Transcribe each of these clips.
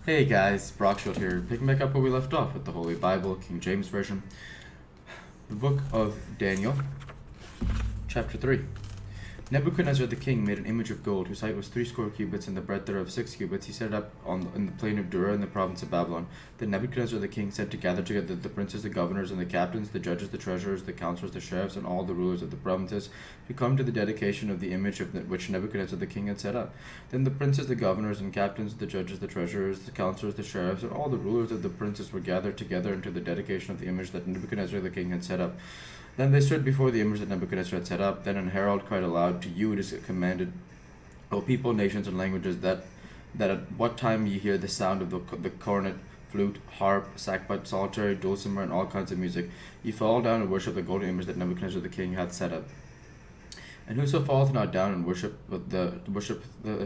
Hey guys, Brockshot here, picking back up where we left off with the Holy Bible, King James Version, the book of Daniel, chapter 3. Nebuchadnezzar the king made an image of gold, whose height was 60 cubits, and the breadth thereof 6 cubits. He set it up in the plain of Dura in the province of Babylon. Then Nebuchadnezzar the king sent to gather together the princes, the governors, and the captains, the judges, the treasurers, the counselors, the sheriffs, and all the rulers of the provinces, to come to the dedication of the image which Nebuchadnezzar the king had set up. Then the princes, the governors, and captains, the judges, the treasurers, the counselors, the sheriffs, and all the rulers of the princes were gathered together into the dedication of the image that Nebuchadnezzar the king had set up. Then they stood before the image that Nebuchadnezzar had set up. Then an herald cried aloud, "To you it is commanded, O people, nations, and languages, that at what time ye hear the sound of the cornet, flute, harp, sackbut, psaltery, dulcimer, and all kinds of music, ye fall down and worship the golden image that Nebuchadnezzar the king hath set up. And whoso falleth not down and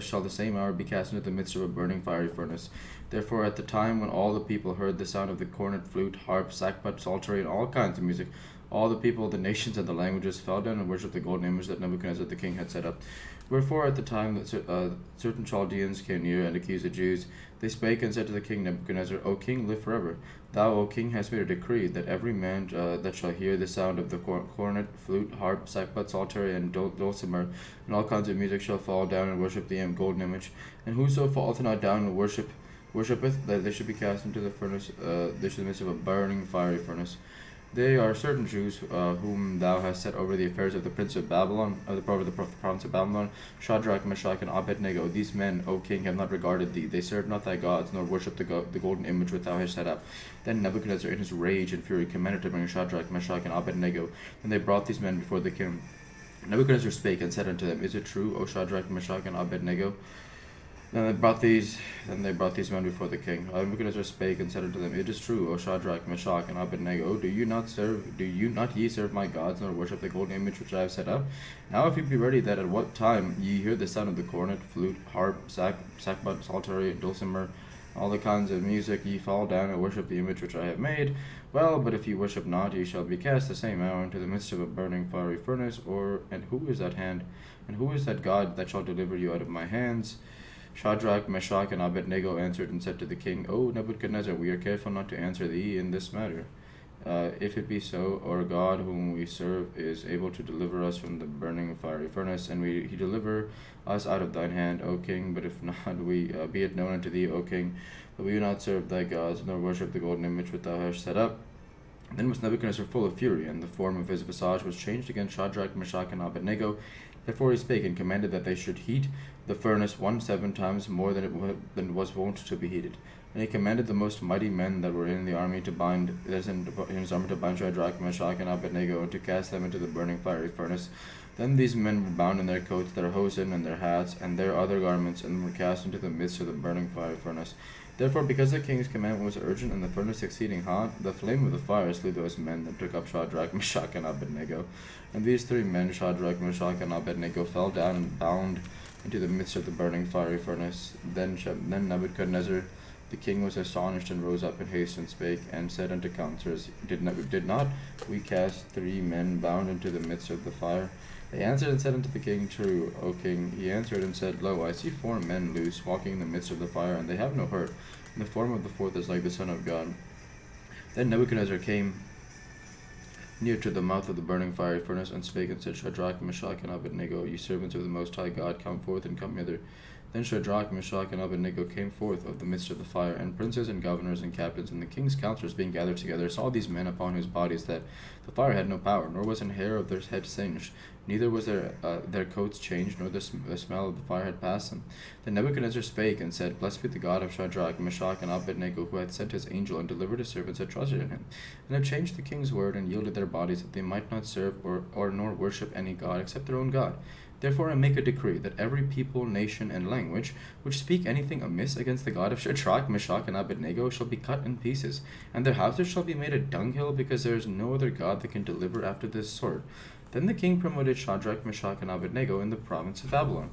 shall the same hour be cast into the midst of a burning fiery furnace. Therefore at the time when all the people heard the sound of the cornet, flute, harp, sackbut, psaltery, and all kinds of music, all the people, the nations, and the languages fell down and worshipped the golden image that Nebuchadnezzar the king had set up. Wherefore at the time that certain Chaldeans came near and accused the Jews, they spake and said to the king Nebuchadnezzar, O king, live forever. Thou, O king, hast made a decree that every man that shall hear the sound of the cornet, flute, harp, sackbut, psaltery, and dulcimer, and all kinds of music shall fall down and worship the golden image. And whoso falleth not down and worshipeth, that they should be cast into the furnace, they should midst of a burning fiery furnace. They are certain Jews whom thou hast set over the affairs of the prince of Babylon, of the province of Babylon, Shadrach, Meshach, and Abednego. These men, O king, have not regarded thee. They serve not thy gods, nor worship the golden image which thou hast set up. Then Nebuchadnezzar, in his rage and fury, commanded to bring Shadrach, Meshach, and Abednego. Then they brought these men before the king. Nebuchadnezzar spake and said unto them, Is it true, O Shadrach, Meshach, and Abednego? Then they brought these men before the king. Nebuchadnezzar spake and said unto them, It is true, O Shadrach, Meshach, and Abednego, do you not ye serve my gods, nor worship the golden image which I have set up? Now if ye be ready, that at what time ye hear the sound of the cornet, flute, harp, sackbut, psaltery, dulcimer, all the kinds of music, ye fall down and worship the image which I have made. Well, but if ye worship not, ye shall be cast the same hour into the midst of a burning fiery furnace. And who is at hand? And who is that God that shall deliver you out of my hands? Shadrach, Meshach, and Abednego answered and said to the king, O Nebuchadnezzar, we are careful not to answer thee in this matter. If it be so, our God whom we serve is able to deliver us from the burning fiery furnace, and he deliver us out of thine hand, O king. But if not, be it known unto thee, O king, that we do not serve thy gods, nor worship the golden image which thou hast set up. Then was Nebuchadnezzar full of fury, and the form of his visage was changed against Shadrach, Meshach, and Abednego. Therefore he spake and commanded that they should heat the furnace 7 times more than was wont to be heated. And he commanded the most mighty men that were in the army to bind Shadrach, Meshach, and Abednego, and to cast them into the burning fiery furnace. Then these men were bound in their coats, their hosen, and their hats, and their other garments, and were cast into the midst of the burning fiery furnace. Therefore, because the king's commandment was urgent, and the furnace exceeding hot, the flame of the fire slew those men that took up Shadrach, Meshach, and Abednego. And these 3 men, Shadrach, Meshach, and Abednego, fell down and bound into the midst of the burning fiery furnace. Then Nebuchadnezzar the king was astonished, and rose up in haste, and spake, and said unto counselors, Did not we cast 3 men bound into the midst of the fire? They answered and said unto the king, True, O king. He answered and said, Lo, I see 4 men loose, walking in the midst of the fire, and they have no hurt, and the form of the 4th is like the Son of God. Then Nebuchadnezzar came near to the mouth of the burning fiery furnace, and spake and said, Shadrach, Meshach, and Abednego, ye servants of the Most High God, come forth and come hither. Then Shadrach, Meshach, and Abednego came forth of the midst of the fire, and princes and governors and captains and the king's counselors being gathered together saw these men upon whose bodies that the fire had no power, nor was an hair of their head singed, neither was their coats changed, nor the smell of the fire had passed them. Then Nebuchadnezzar spake and said, Blessed be the God of Shadrach, Meshach, and Abednego, who hath sent his angel and delivered his servants that trusted in him, and have changed the king's word, and yielded their bodies, that they might not serve or nor worship any god except their own God. Therefore I make a decree that every people, nation, and language which speak anything amiss against the God of Shadrach, Meshach, and Abednego shall be cut in pieces, and their houses shall be made a dunghill, because there is no other God that can deliver after this sort. Then the king promoted Shadrach, Meshach, and Abednego in the province of Babylon.